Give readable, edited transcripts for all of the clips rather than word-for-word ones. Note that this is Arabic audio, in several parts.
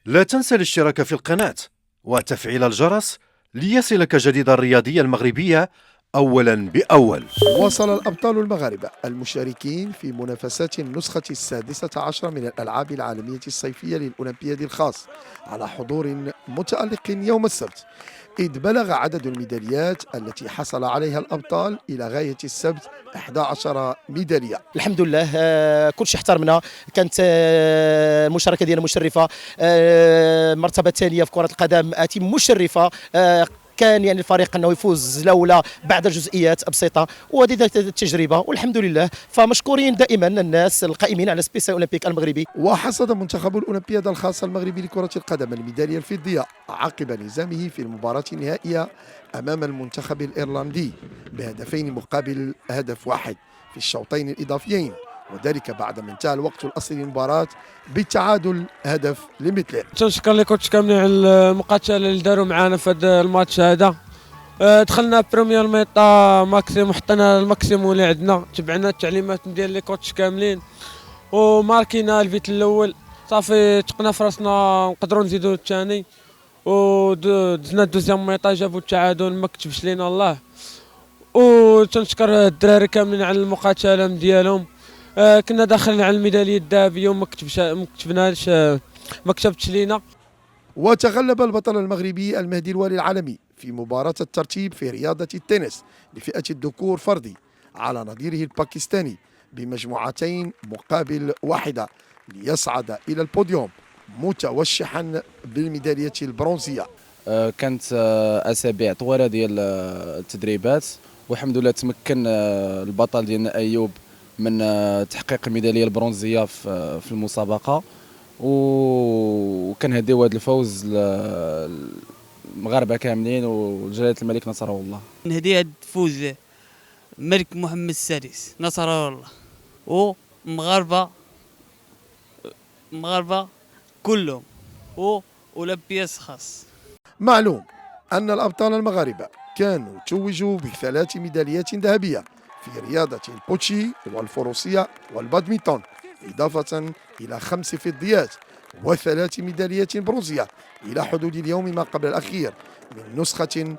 لا تنسى الاشتراك في القناة وتفعيل الجرس ليصلك جديد الرياضية المغربية أولا بأول. واصل الأبطال المغاربة المشاركين في منافسات النسخة السادسة عشر من الألعاب العالمية الصيفية للأولمبياد الخاص على حضور متألق يوم السبت، إذ بلغ عدد الميداليات التي حصل عليها الأبطال إلى غاية السبت 11 ميدالية. الحمد لله، كل شيء احترمنا. كانت المشاركه ديالنا مشرفه، المرتبه الثانيه في كره القدم مشرفه. كان يعني الفريق انه يفوز لولا بعض الجزئيات بسيطه، وهذه التجربه والحمد لله. فمشكورين دائما الناس القائمين على سبيس اولمبيك المغربي. وحصد منتخب الأولمبياد الخاص المغربي لكرة القدم الميدالية الفضية عقب انهزامه في المباراة النهائية أمام المنتخب الإيرلندي بهدفين مقابل هدف واحد في الشوطين الإضافيين، وذلك بعدما انتهى الوقت الأصلي للمباراة بالتعادل هدف لمثله. تنشكر لي كوتش كاملين على المقاتله اللي داروا معنا في هذا الماتش هذا. دخلنا بريمير ميطا ماكسيموم، حطينا الماكسيموم اللي عندنا، تبعنا التعليمات ديال لي كوتش كاملين وماركينا الفيت الاول. صافي تقنا في راسنا نقدروا نزيدوا الثاني، ودزنا الدوزيام ميطا جابوا التعادل، ما كتبش لينا الله. وتنشكر الدراري كاملين على المقاتله ديالهم. كنا داخلين على الميداليه الذهبيه وما كتبناش، ما كتبتش لينا. وتغلب البطل المغربي المهدي الوالي العالمي في مباراة الترتيب في رياضة التنس لفئة الذكور فردي على نظيره الباكستاني بمجموعتين مقابل واحدة ليصعد إلى البوديوم متوشحا بالميدالية البرونزية. كانت أسابيع طويلة ديال التدريبات، والحمد لله تمكن البطل ديالنا أيوب من تحقيق الميدالية البرونزية في المسابقة، وكنهديو هذا الفوز للمغاربة كاملين وجلالة الملك نصره الله. نهدي هذا الفوز الملك محمد السادس نصره الله، ومغاربة كلهم، وأولمبياد خاص. معلوم أن الأبطال المغاربة كانوا توجوا ب3 ميداليات ذهبية في رياضة البوتشي والفروسية والبادمنتون، إضافة إلى 5 فضيات و3 ميداليات برونزية إلى حدود اليوم ما قبل الأخير من نسخة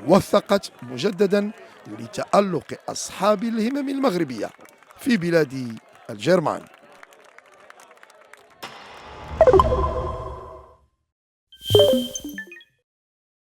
وثقت مجددا لتألق أصحاب الهمم المغربية في بلاد الجرمان.